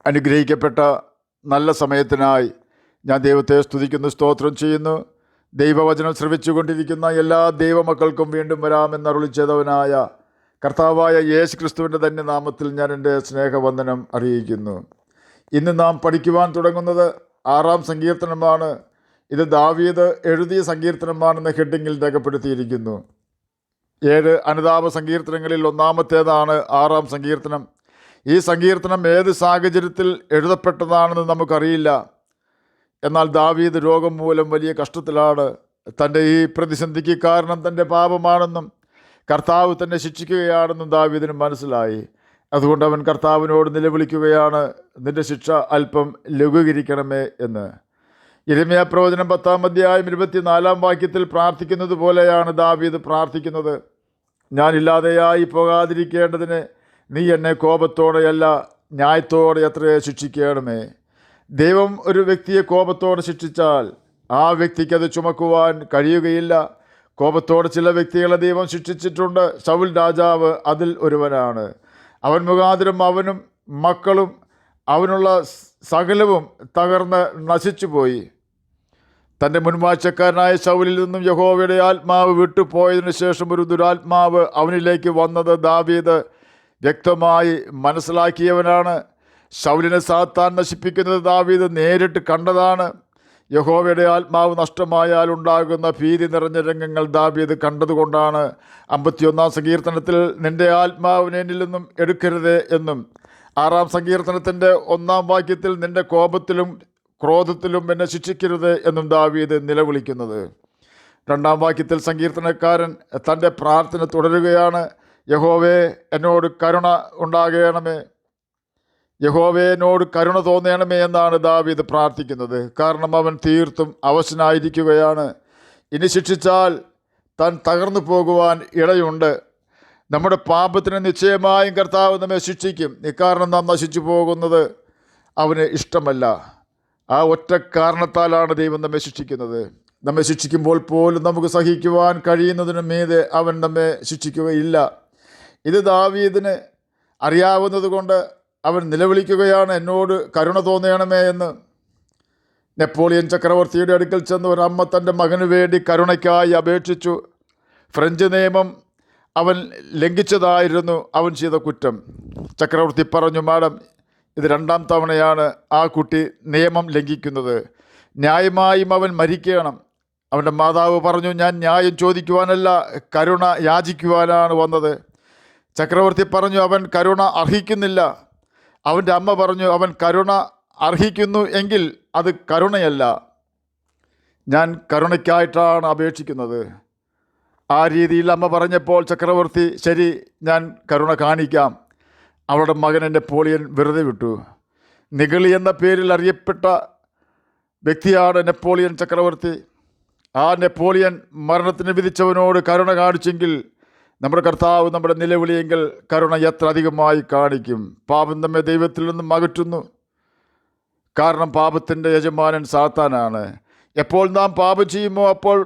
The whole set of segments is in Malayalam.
അനുഗ്രഹിക്കപ്പെട്ട നല്ല സമയത്തിനായി ഞാൻ ദൈവത്തെ സ്തുതിക്കുന്നു, സ്തോത്രം ചെയ്യുന്നു. ദൈവവചനം ശ്രവിച്ചുകൊണ്ടിരിക്കുന്ന എല്ലാ ദൈവമക്കൾക്കും വീണ്ടും വരാമെന്നരുളി ചെയ്തവനായ കർത്താവായ യേശു ക്രിസ്തുവിൻ്റെ തന്നെ നാമത്തിൽ ഞാൻ എൻ്റെ സ്നേഹവന്ദനം അറിയിക്കുന്നു. ഇന്ന് നാം പഠിക്കുവാൻ തുടങ്ങുന്നത് 6-ാം സങ്കീർത്തനമാണ്. ഇത് ദാവീദ് എഴുതിയ സങ്കീർത്തനമാണെന്ന് ഹെഡിങ്ങിൽ രേഖപ്പെടുത്തിയിരിക്കുന്നു. 7 അനുതാപ സങ്കീർത്തനങ്ങളിൽ ഒന്നാമത്തേതാണ് 6-ാം സങ്കീർത്തനം. ഈ സങ്കീർത്തനം ഏത് സാഹചര്യത്തിൽ എഴുതപ്പെട്ടതാണെന്ന് നമുക്കറിയില്ല. എന്നാൽ ദാവീദ് രോഗം മൂലം വലിയ കഷ്ടത്തിലാണ്. തൻ്റെ ഈ പ്രതിസന്ധിക്ക് കാരണം തൻ്റെ പാപമാണെന്നും കർത്താവ് തന്നെ ശിക്ഷിക്കുകയാണെന്നും ദാവീദിന് മനസ്സിലായി. അതുകൊണ്ട് അവൻ കർത്താവിനോട് നിലവിളിക്കുകയാണ്, നിൻ്റെ ശിക്ഷ അല്പം ലഘൂകരിക്കണമേ എന്ന്. യിരെമ്യാ പ്രവചനം 10-ാം അധ്യായം 24-ാം വാക്യത്തിൽ പ്രാർത്ഥിക്കുന്നത് പോലെയാണ് ദാവീദ് പ്രാർത്ഥിക്കുന്നത്. ഞാനില്ലാതെയായി പോകാതിരിക്കേണ്ടതിന് നീ എന്നെ കോപത്തോടെയല്ല ന്യായത്തോടെ എത്രയെ ശിക്ഷിക്കണമേ. ദൈവം ഒരു വ്യക്തിയെ കോപത്തോടെ ശിക്ഷിച്ചാൽ ആ വ്യക്തിക്ക് അത് ചുമക്കുവാൻ കഴിയുകയില്ല. കോപത്തോടെ ചില വ്യക്തികളെ ദൈവം ശിക്ഷിച്ചിട്ടുണ്ട്. ശൗൽ രാജാവ് അതിൽ ഒരുവനാണ്. അവൻ മുഖാന്തരം അവനും മക്കളും അവനുള്ള സകലവും തകർന്ന് നശിച്ചുപോയി. തൻ്റെ മുൻവാഴ്ചക്കാരനായ ശൗലിൽ നിന്നും യഹോവയുടെ ആത്മാവ് വിട്ടുപോയതിനു ശേഷം ഒരു ദുരാത്മാവ് അവനിലേക്ക് വന്നത് ദാവീദ് വ്യക്തമായി മനസ്സിലാക്കിയവനാണ്. ശൗലിനെ സാത്താൻ നശിപ്പിക്കുന്നത് ദാവീദ് നേരിട്ട് കണ്ടതാണ്. യഹോവയുടെ ആത്മാവ് നഷ്ടമായാൽ ഉണ്ടാകുന്ന ഭീതി നിറഞ്ഞ രംഗങ്ങൾ ദാവീദ് കണ്ടതുകൊണ്ടാണ് 51-ാം സങ്കീർത്തനത്തിൽ നിൻ്റെ ആത്മാവിനെ എന്നിൽ നിന്നും എടുക്കരുതേ എന്നും 6-ാം സങ്കീർത്തനത്തിൻ്റെ 1-ാം വാക്യത്തിൽ നിൻ്റെ കോപത്തിലും ക്രോധത്തിലും എന്നെ ശിക്ഷിക്കരുത് എന്നും ദാവീദ് നിലവിളിക്കുന്നത്. 2-ാം വാക്യത്തിൽ സങ്കീർത്തനക്കാരൻ തൻ്റെ പ്രാർത്ഥന തുടരുകയാണ്. യഹോവേ എന്നോട് കരുണ ഉണ്ടാകണമേ, യഹോവേ എന്നോട് കരുണ തോന്നണമേ എന്നാണ് ദാവീദ് പ്രാർത്ഥിക്കുന്നത്. കാരണം അവൻ തീർത്തും അവശനായിരിക്കുകയാണ്. ഇനി ശിക്ഷിച്ചാൽ താൻ തകർന്നു പോകുവാൻ ഇടയുണ്ട്. നമ്മുടെ പാപത്തിന് നിശ്ചയമായും കർത്താവ് നമ്മെ ശിക്ഷിക്കും. ഇക്കാരണം നാം നശിച്ചു പോകുന്നത് അവന് ഇഷ്ടമല്ല. ആ ഒറ്റ കാരണത്താലാണ് ദൈവം നമ്മെ ശിക്ഷിക്കുന്നത്. നമ്മെ ശിക്ഷിക്കുമ്പോൾ പോലും നമുക്ക് സഹിക്കുവാൻ കഴിയുന്നതിന് മീതെ അവൻ നമ്മെ ശിക്ഷിക്കുകയില്ല. ഇത് ദാവീദിന് അറിയാവുന്നത് കൊണ്ട് അവൻ നിലവിളിക്കുകയാണ്, എന്നോട് കരുണ തോന്നണമേ എന്ന്. നെപ്പോളിയൻ ചക്രവർത്തിയുടെ അടുക്കൽ ചെന്ന് ഒരമ്മ തൻ്റെ മകന് വേണ്ടി കരുണയ്ക്കായി അപേക്ഷിച്ചു. ഫ്രഞ്ച് നിയമം അവൻ ലംഘിച്ചതായിരുന്നു അവൻ ചെയ്ത കുറ്റം. ചക്രവർത്തി പറഞ്ഞു, മാഡം, ഇത് 2-ാം തവണയാണ് ആ കുട്ടി നിയമം ലംഘിക്കുന്നത്. ന്യായമായും അവൻ മരിക്കണം. അവൻ്റെ മാതാവ് പറഞ്ഞു, ഞാൻ ന്യായം ചോദിക്കുവാനല്ല, കരുണ യാചിക്കുവാനാണ് വന്നത്. ചക്രവർത്തി പറഞ്ഞു, അവൻ കരുണ അർഹിക്കുന്നില്ല. അവൻ്റെ അമ്മ പറഞ്ഞു, അവൻ കരുണ അർഹിക്കുന്നു എങ്കിൽ അത് കരുണയല്ല, ഞാൻ കരുണയ്ക്കായിട്ടാണ് അപേക്ഷിക്കുന്നത്. ആ രീതിയിൽ അമ്മ പറഞ്ഞപ്പോൾ ചക്രവർത്തി, ശരി, ഞാൻ കരുണ കാണിക്കാം. അവളുടെ മകൻ നെപ്പോളിയൻ വെറുതെ വിട്ടു. നിഗളി എന്ന പേരിൽ അറിയപ്പെട്ട വ്യക്തിയാണ് നെപ്പോളിയൻ ചക്രവർത്തി. ആ നെപ്പോളിയൻ മരണത്തിന് വിധിച്ചവനോട് കരുണ കാണിച്ചെങ്കിൽ നമ്മുടെ കർത്താവ് നമ്മുടെ നിലവിളിയെങ്കിൽ കരുണ എത്ര അധികമായി കാണിക്കും. പാപം നമ്മെ ദൈവത്തിൽ നിന്നും അകറ്റുന്നു. കാരണം പാപത്തിൻ്റെ യജമാനൻ സാത്താനാണ്. എപ്പോൾ നാം പാപം ചെയ്യുമോ അപ്പോൾ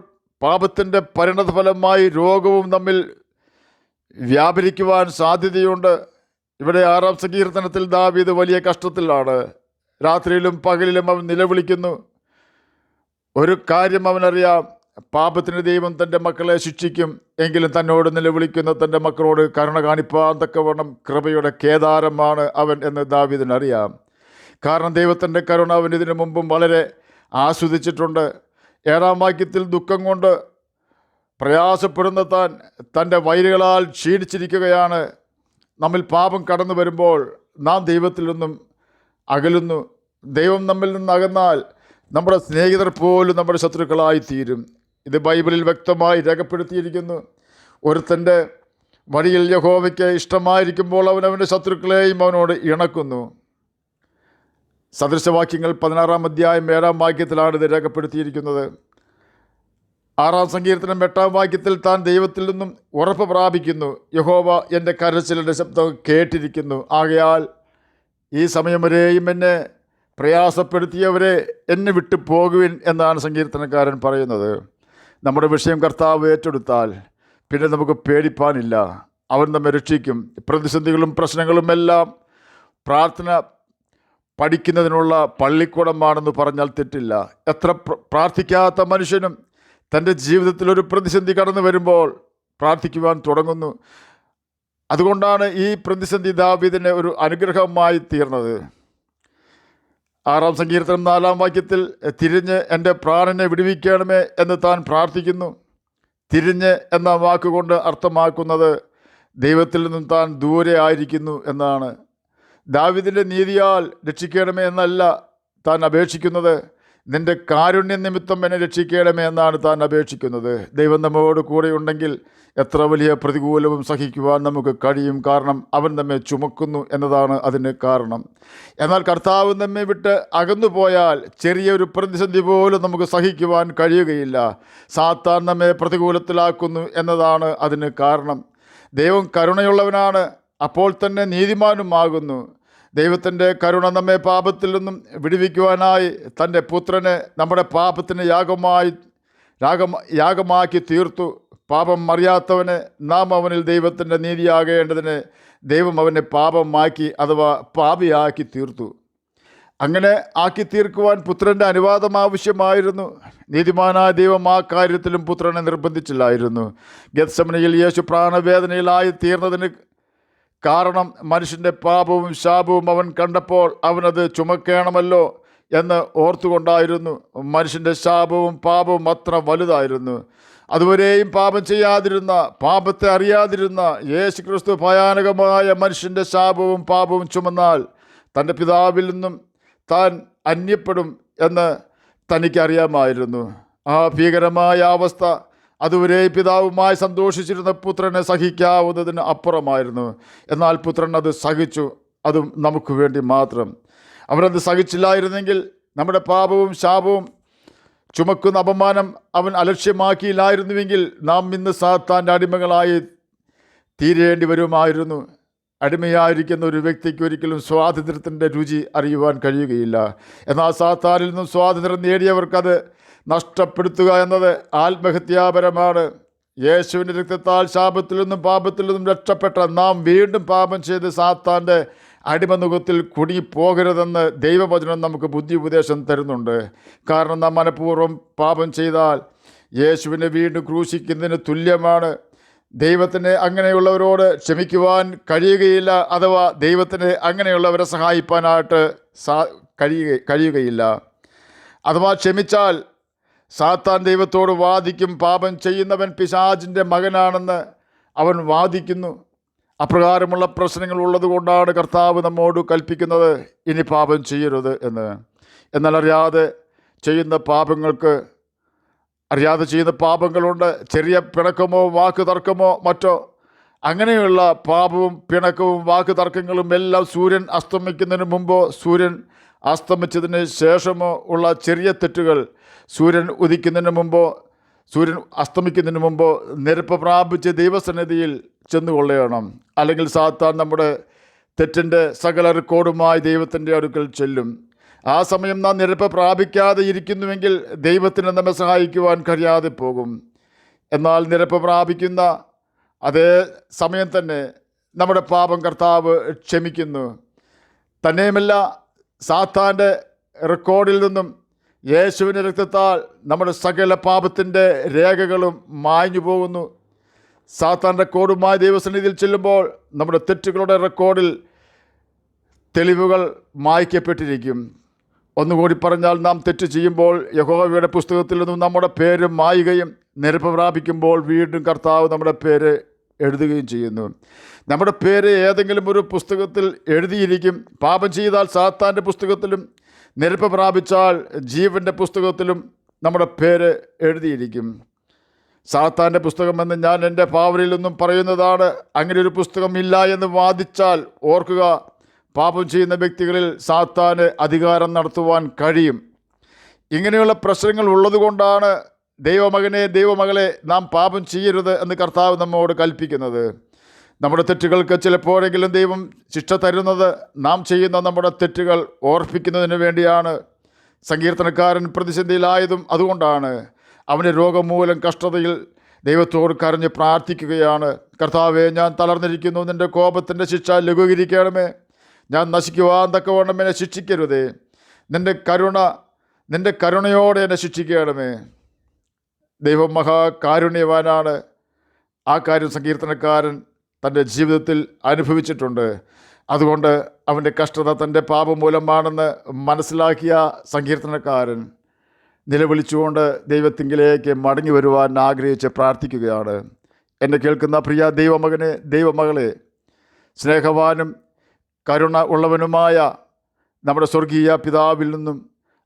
പാപത്തിൻ്റെ പരിണതഫലമായി രോഗവും നമ്മിൽ വ്യാപരിക്കുവാൻ സാധ്യതയുണ്ട്. ഇവിടെ 6-ാം സങ്കീർത്തനത്തിൽ ദാവീദ് വലിയ കഷ്ടത്തിലാണ്. രാത്രിയിലും പകലിലും അവൻ നിലവിളിക്കുന്നു. ഒരു കാര്യം അവനറിയാം, പാപത്തിന് ദൈവം തൻ്റെ മക്കളെ ശിക്ഷിക്കും. എങ്കിലും തന്നോട് നിലവിളിക്കുന്ന തൻ്റെ മക്കളോട് കരുണ കാണിപ്പാൻ തക്കവണ്ണം കൃപയുടെ കേദാരമാണ് അവൻ എന്ന് ദാവീദിനറിയാം. കാരണം ദൈവത്തിൻ്റെ കരുണ അവൻ ഇതിനു മുമ്പും വളരെ ആസ്വദിച്ചിട്ടുണ്ട്. 7-ാം വാക്യത്തിൽ ദുഃഖം കൊണ്ട് പ്രയാസപ്പെടുന്ന താൻ തൻ്റെ വൈരികളാൽ ക്ഷീണിച്ചിരിക്കുകയാണ്. നമ്മിൽ പാപം കടന്നു വരുമ്പോൾ നാം ദൈവത്തിൽ നിന്നും അകലുന്നു. ദൈവം നമ്മിൽ നിന്ന് അകന്നാൽ നമ്മുടെ സ്നേഹിതർ പോലും നമ്മുടെ ശത്രുക്കളായിത്തീരും. ഇത് ബൈബിളിൽ വ്യക്തമായി രേഖപ്പെടുത്തിയിരിക്കുന്നു. ഒരുത്തൻ്റെ വഴിയിൽ യഹോവയ്ക്ക് ഇഷ്ടമായിരിക്കുമ്പോൾ അവൻ അവൻ്റെ ശത്രുക്കളെയും അവനോട് ഇണക്കുന്നു. സദൃശവാക്യങ്ങൾ 16-ാം അധ്യായം 7-ാം വാക്യത്തിലാണ് ഇത് രേഖപ്പെടുത്തിയിരിക്കുന്നത്. 6-ാം സങ്കീർത്തനം 8-ാം വാക്യത്തിൽ താൻ ദൈവത്തിൽ നിന്നും ഉറപ്പ് പ്രാപിക്കുന്നു. യഹോവ എൻ്റെ കരച്ചിലിൻ്റെ ശബ്ദം കേട്ടിരിക്കുന്നു. ആകയാൽ ഈ സമയം വരെയും എന്നെ പ്രയാസപ്പെടുത്തിയവരെ എന്നെ വിട്ടു പോകുവിൻ എന്നാണ് സങ്കീർത്തനക്കാരൻ പറയുന്നത്. നമ്മുടെ വിഷയം കർത്താവ് ഏറ്റെടുത്താൽ പിന്നെ നമുക്ക് പേടിപ്പാനില്ല. അവൻ നമ്മെ രക്ഷിക്കും. പ്രതിസന്ധികളും പ്രശ്നങ്ങളും എല്ലാം പ്രാർത്ഥന പഠിക്കുന്നതിനുള്ള പള്ളിക്കൂടമാണെന്ന് പറഞ്ഞാൽ തെറ്റില്ല. എത്ര പ്രാർത്ഥിക്കാത്ത മനുഷ്യനും തൻ്റെ ജീവിതത്തിലൊരു പ്രതിസന്ധി കടന്നു വരുമ്പോൾ പ്രാർത്ഥിക്കുവാൻ തുടങ്ങുന്നു. അതുകൊണ്ടാണ് ഈ പ്രതിസന്ധി ദാവീദിന് ഒരു അനുഗ്രഹമായി തീർന്നത്. 6-ാം സങ്കീർത്തനം 4-ാം വാക്യത്തിൽ തിരിഞ്ഞ് എൻ്റെ പ്രാണനെ വിടുവിക്കണമേ എന്ന് താൻ പ്രാർത്ഥിക്കുന്നു. തിരിഞ്ഞ് എന്ന വാക്കുകൊണ്ട് അർത്ഥമാക്കുന്നത് ദൈവത്തിൽ നിന്നും താൻ ദൂരെ ആയിരിക്കുന്നു എന്നാണ്. ദാവീദിൻ്റെ നീതിയാൽ രക്ഷിക്കണമേ എന്നല്ല താൻ അപേക്ഷിക്കുന്നത്, നിൻ്റെ കാരുണ്യ നിമിത്തം എന്നെ രക്ഷിക്കണമേ എന്നാണ് താൻ അപേക്ഷിക്കുന്നത്. ദൈവം നമ്മോട് കൂടെ ഉണ്ടെങ്കിൽ എത്ര വലിയ പ്രതികൂലവും സഹിക്കുവാൻ നമുക്ക് കഴിയും. കാരണം അവൻ നമ്മെ ചുമക്കുന്നു എന്നതാണ് അതിന് കാരണം. എന്നാൽ കർത്താവ് നമ്മെ വിട്ട് അകന്നു പോയാൽ ചെറിയൊരു പ്രതിസന്ധി പോലും നമുക്ക് സഹിക്കുവാൻ കഴിയുകയില്ല. സാത്താൻ നമ്മെ പ്രതികൂലത്തിലാക്കുന്നു എന്നതാണ് അതിന് കാരണം. ദൈവം കരുണയുള്ളവനാണ്, അപ്പോൾ തന്നെ നീതിമാനുമാകുന്നു. ദൈവത്തിൻ്റെ കരുണ നമ്മെ പാപത്തിൽ നിന്നും വിടുവിക്കുവാനായി തൻ്റെ പുത്രനെ നമ്മുടെ പാപത്തിന് യാഗമാക്കി തീർത്തു. പാപം അറിയാത്തവന് നാം അവനിൽ ദൈവത്തിൻ്റെ നീതിയാകേണ്ടതിന് ദൈവം അവനെ പാപമാക്കി അഥവാ പാപിയാക്കി തീർത്തു. അങ്ങനെ ആക്കി തീർക്കുവാൻ പുത്രൻ്റെ അനുവാദം ആവശ്യമായിരുന്നു. നീതിമാനായ ദൈവം ആ കാര്യത്തിലും പുത്രനെ നിർബന്ധിച്ചില്ലായിരുന്നു. ഗെത്സമനയിൽ യേശു പ്രാണവേദനയിലായി തീർന്നതിന് കാരണം മനുഷ്യൻ്റെ പാപവും ശാപവും അവൻ കണ്ടപ്പോൾ അവനത് ചുമക്കണമല്ലോ എന്ന് ഓർത്തുകൊണ്ടായിരുന്നു. മനുഷ്യൻ്റെ ശാപവും പാപവും അത്ര വലുതായിരുന്നു. അതുവരെയും പാപം ചെയ്യാതിരുന്ന, പാപത്തെ അറിയാതിരുന്ന യേശുക്രിസ്തു ഭയാനകമായ മനുഷ്യൻ്റെ ശാപവും പാപവും ചുമന്നാൽ തൻ്റെ പിതാവിൽ നിന്നും താൻ അന്യപ്പെടും എന്ന് തനിക്കറിയാമായിരുന്നു. ആ ഭീകരമായ അവസ്ഥ അതുവരെ പിതാവുമായി സന്തോഷിച്ചിരുന്ന പുത്രനെ സഹിക്കാവുന്നതിന് അപ്പുറമായിരുന്നു. എന്നാൽ പുത്രൻ അത് സഹിച്ചു, അതും നമുക്ക് വേണ്ടി മാത്രം. അവനത് സഹിച്ചില്ലായിരുന്നെങ്കിൽ നമ്മുടെ പാപവും ശാപവും ചുമക്കുന്ന അപമാനം അവൻ അലക്ഷ്യമാക്കിയില്ലായിരുന്നുവെങ്കിൽ നാം ഇന്ന് സാത്താൻ്റെ അടിമകളായി തീരേണ്ടി വരുമായിരുന്നു. അടിമയായിരിക്കുന്ന ഒരു വ്യക്തിക്ക് ഒരിക്കലും സ്വാതന്ത്ര്യത്തിൻ്റെ രുചി അറിയുവാൻ കഴിയുകയില്ല. എന്നാൽ സാത്താനിൽ നിന്നും സ്വാതന്ത്ര്യം നേടിയവർക്കത് നഷ്ടപ്പെടുത്തുക എന്നത് ആത്മഹത്യാപരമാണ്. യേശുവിൻ്റെ രക്തത്താൽ ശാപത്തിൽ നിന്നും പാപത്തിൽ നിന്നും രക്ഷപ്പെട്ട നാം വീണ്ടും പാപം ചെയ്ത് സാത്താൻ്റെ അടിമനുഖത്തിൽ കുടുങ്ങിപ്പോകരുതെന്ന് ദൈവവചനം നമുക്ക് ബുദ്ധി ഉപദേശം തരുന്നുണ്ട്. കാരണം നാം മനഃപൂർവ്വം പാപം ചെയ്താൽ യേശുവിനെ വീണ്ടും ക്രൂശിക്കുന്നതിന് തുല്യമാണ്. ദൈവത്തിന് അങ്ങനെയുള്ളവരോട് ക്ഷമിക്കുവാൻ കഴിയുകയില്ല, അഥവാ ദൈവത്തിന് അങ്ങനെയുള്ളവരെ സഹായിപ്പാനായിട്ട് കഴിയുകയില്ല. അഥവാ ക്ഷമിച്ചാൽ സാത്താൻ ദൈവത്തോട് വാദിക്കും. പാപം ചെയ്യുന്നവൻ പിശാചിൻ്റെ മകനാണെന്ന് അവൻ വാദിക്കുന്നു. അപ്രകാരമുള്ള പ്രശ്നങ്ങൾ ഉള്ളതുകൊണ്ടാണ് കർത്താവ് നമ്മോട് കൽപ്പിക്കുന്നത് ഇനി പാപം ചെയ്യരുത് എന്ന്. എന്നാൽ അറിയാതെ ചെയ്യുന്ന പാപങ്ങളുണ്ട്. ചെറിയ പിണക്കമോ വാക്ക് തർക്കമോ മറ്റോ, അങ്ങനെയുള്ള പാപവും പിണക്കവും വാക്ക് തർക്കങ്ങളും എല്ലാം സൂര്യൻ അസ്തമിക്കുന്നതിന് മുമ്പോ സൂര്യൻ അസ്തമിച്ചതിന് ശേഷമോ ഉള്ള ചെറിയ തെറ്റുകൾ സൂര്യൻ അസ്തമിക്കുന്നതിന് മുമ്പോ നിരപ്പ് പ്രാപിച്ച് ദൈവസന്നിധിയിൽ ചെന്നുകൊള്ളണം. അല്ലെങ്കിൽ സാത്താൻ നമ്മുടെ തെറ്റിൻ്റെ സകല റെക്കോർഡുമായി ദൈവത്തിൻ്റെ അടുക്കൽ ചെല്ലും. ആ സമയം നാം നിരപ്പ് പ്രാപിക്കാതെ ഇരിക്കുന്നുവെങ്കിൽ ദൈവത്തിന് നമ്മെ സഹായിക്കുവാൻ കഴിയാതെ പോകും. എന്നാൽ നിരപ്പ് പ്രാപിക്കുന്ന അതേ സമയം തന്നെ നമ്മുടെ പാപം കർത്താവ് ക്ഷമിക്കുന്നു. തന്നെയുമല്ല, സാത്താൻ്റെ റെക്കോർഡിൽ നിന്നും യേശുവിൻ്റെ രക്തത്താൽ നമ്മുടെ സകല പാപത്തിൻ്റെ രേഖകളും മായ്ഞ്ഞു പോകുന്നു. സാത്താൻ റെക്കോർഡുമായി ദൈവസന്നിധിയിൽ ചെല്ലുമ്പോൾ നമ്മുടെ തെറ്റുകളുടെ റെക്കോർഡിൽ തെളിവുകൾ മായ്ക്കപ്പെട്ടിരിക്കും. ഒന്നുകൂടി പറഞ്ഞാൽ, നാം തെറ്റ് ചെയ്യുമ്പോൾ യഹോവയുടെ പുസ്തകത്തിൽ നിന്നും നമ്മുടെ പേര് മായുകയും നിരപ്പ് പ്രാപിക്കുമ്പോൾ വീണ്ടും കർത്താവ് നമ്മുടെ പേര് എഴുതുകയും ചെയ്യുന്നു. നമ്മുടെ പേര് ഏതെങ്കിലും ഒരു പുസ്തകത്തിൽ എഴുതിയിരിക്കും. പാപം ചെയ്താൽ സാത്താൻ്റെ പുസ്തകത്തിലും, നിരപ്പ് പ്രാപിച്ചാൽ ജീവൻ്റെ പുസ്തകത്തിലും നമ്മുടെ പേര് എഴുതിയിരിക്കും. സാത്താൻ്റെ പുസ്തകമെന്ന് ഞാൻ എൻ്റെ ഭാവനയിൽ നിന്നും പറയുന്നതാണ്. അങ്ങനെ ഒരു പുസ്തകം ഇല്ല എന്ന് വാദിച്ചാൽ ഓർക്കുക, പാപം ചെയ്യുന്ന വ്യക്തികളിൽ സാത്താന് അധികാരം നടത്തുവാൻ കഴിയും. ഇങ്ങനെയുള്ള പ്രശ്നങ്ങൾ ഉള്ളതുകൊണ്ടാണ് ദൈവമകളെ നാം പാപം ചെയ്യരുത് എന്ന് കർത്താവ് നമ്മോട് കൽപ്പിക്കുന്നത്. നമ്മുടെ തെറ്റുകൾക്ക് ചിലപ്പോഴെങ്കിലും ദൈവം ശിക്ഷ തരുന്നത് നാം ചെയ്യുന്ന നമ്മുടെ തെറ്റുകൾ ഓർപ്പിക്കുന്നതിന് വേണ്ടിയാണ്. സങ്കീർത്തനക്കാരൻ പ്രതിസന്ധിയിലായതും അതുകൊണ്ടാണ്. അവന് രോഗം മൂലം കഷ്ടതയിൽ ദൈവത്തോട് കരഞ്ഞ് പ്രാർത്ഥിക്കുകയാണ്. കർത്താവേ, ഞാൻ തളർന്നിരിക്കുന്നു, നിൻ്റെ കോപത്തിൻ്റെ ശിക്ഷ ലഘൂകരിക്കണമേ. ഞാൻ നശിക്കുവാൻ തക്കവണ്ണം എന്നെ ശിക്ഷിക്കരുതേ. നിന്റെ കരുണയോടെ എന്നെ ശിക്ഷിക്കണമേ. ദൈവം മഹാകാരുണ്യവാനാണ്. ആ കാര്യം സങ്കീർത്തനക്കാരൻ തൻ്റെ ജീവിതത്തിൽ അനുഭവിച്ചിട്ടുണ്ട്. അതുകൊണ്ട് അവൻ്റെ കഷ്ടത തൻ്റെ പാപം മൂലമാണെന്ന് മനസ്സിലാക്കിയ സങ്കീർത്തനക്കാരൻ നിലവിളിച്ചുകൊണ്ട് ദൈവത്തിങ്കിലേക്ക് മടങ്ങി വരുവാൻ ആഗ്രഹിച്ച് പ്രാർത്ഥിക്കുകയാണ്. എന്നെ കേൾക്കുന്ന പ്രിയ ദൈവമകനെ, ദൈവമകളെ, സ്നേഹവാനും കരുണ ഉള്ളവനുമായ നമ്മുടെ സ്വർഗീയ പിതാവിൽ നിന്നും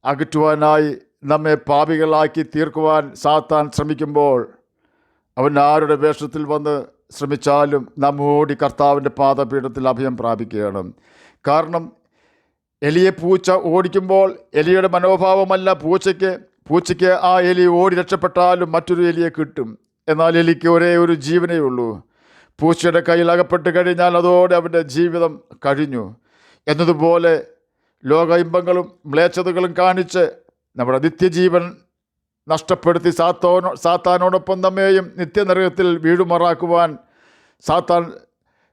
അകറ്റുവാനായി നമ്മെ പാപികളാക്കി തീർക്കുവാൻ സാത്താൻ ശ്രമിക്കുമ്പോൾ, അവൻ ആരുടെ വേഷത്തിൽ വന്ന് ശ്രമിച്ചാലും നാം ഓടി കർത്താവിൻ്റെ പാദപീഠത്തിൽ അഭയം പ്രാപിക്കുകയാണ്. കാരണം എലിയെ പൂച്ച ഓടിക്കുമ്പോൾ എലിയുടെ മനോഭാവമല്ല പൂച്ചയ്ക്ക് ആ എലി ഓടി രക്ഷപ്പെട്ടാലും മറ്റൊരു എലിയെ കിട്ടും. എന്നാൽ എലിക്ക് ഒരേ ഒരു ജീവനേ ഉള്ളൂ. പൂച്ചയുടെ കയ്യിൽ അകപ്പെട്ട് കഴിഞ്ഞാൽ അതോടെ അവൻ്റെ ജീവിതം കഴിഞ്ഞു. എന്നതുപോലെ ലോക ഇമ്പങ്ങളും മ്ലേച്ഛതകളും കാണിച്ച് നമ്മുടെ നിത്യജീവൻ നഷ്ടപ്പെടുത്തി സാത്താനോടൊപ്പം നമ്മെയും നിത്യനരകത്തിൽ വീടുമാറാക്കുവാൻ സാത്താൻ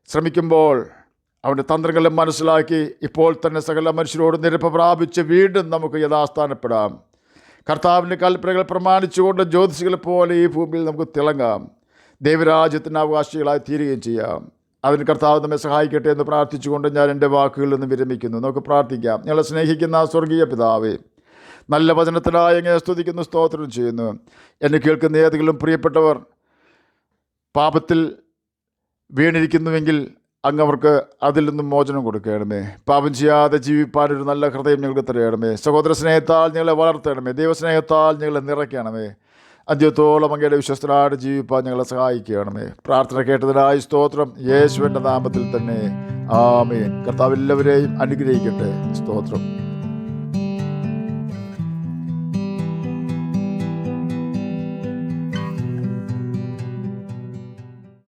ശ്രമിക്കുമ്പോൾ, അവൻ്റെ തന്ത്രങ്ങളെ മനസ്സിലാക്കി ഇപ്പോൾ തന്നെ സകല മനുഷ്യരോട് നിരപ്പ് പ്രാപിച്ച് വീണ്ടും നമുക്ക് യഥാസ്ഥാനപ്പെടാം. കർത്താവിൻ്റെ കൽപ്പനകൾ പ്രമാണിച്ചുകൊണ്ട് ജ്യോതിഷികളെ പോലെ ഈ ഭൂമിയിൽ നമുക്ക് തിളങ്ങാം. ദൈവരാജ്യത്തിന് അവകാശികളായി തീരുകയും ചെയ്യാം. അതിന് കർത്താവ് നമ്മെ സഹായിക്കട്ടെ എന്ന് പ്രാർത്ഥിച്ചുകൊണ്ട് ഞാൻ എൻ്റെ വാക്കുകളിൽ നിന്ന് വിരമിക്കുന്നു. നമുക്ക് പ്രാർത്ഥിക്കാം. ഞങ്ങളെ സ്നേഹിക്കുന്ന സ്വർഗീയ പിതാവേ, നല്ല വചനത്തിനായി എങ്ങനെ സ്തുതിക്കുന്നു, സ്തോത്രം ചെയ്യുന്നു. എന്നെ കേൾക്കുന്ന ഏതെങ്കിലും പ്രിയപ്പെട്ടവർ പാപത്തിൽ വീണിരിക്കുന്നുവെങ്കിൽ അങ്ങ് അവർക്ക് അതിൽ നിന്നും മോചനം കൊടുക്കണമേ. പാപം ചെയ്യാതെ ജീവിപ്പാനൊരു നല്ല ഹൃദയം ഞങ്ങൾക്ക് തരയണമേ. സഹോദര സ്നേഹത്താൽ ഞങ്ങളെ വളർത്തണമേ. ദൈവസ്നേഹത്താൽ ഞങ്ങളെ നിറയ്ക്കണമേ. അന്ത്യത്തോളം അങ്ങയുടെ വിശ്വസ്തരായിട്ട് ജീവിപ്പാൻ ഞങ്ങളെ സഹായിക്കണമേ. പ്രാർത്ഥന കേട്ടതിനായി സ്തോത്രം. യേശുവിൻ്റെ നാമത്തിൽ തന്നെ ആമേൻ. കർത്താവ് എല്ലാവരെയും അനുഗ്രഹിക്കട്ടെ. സ്തോത്രം.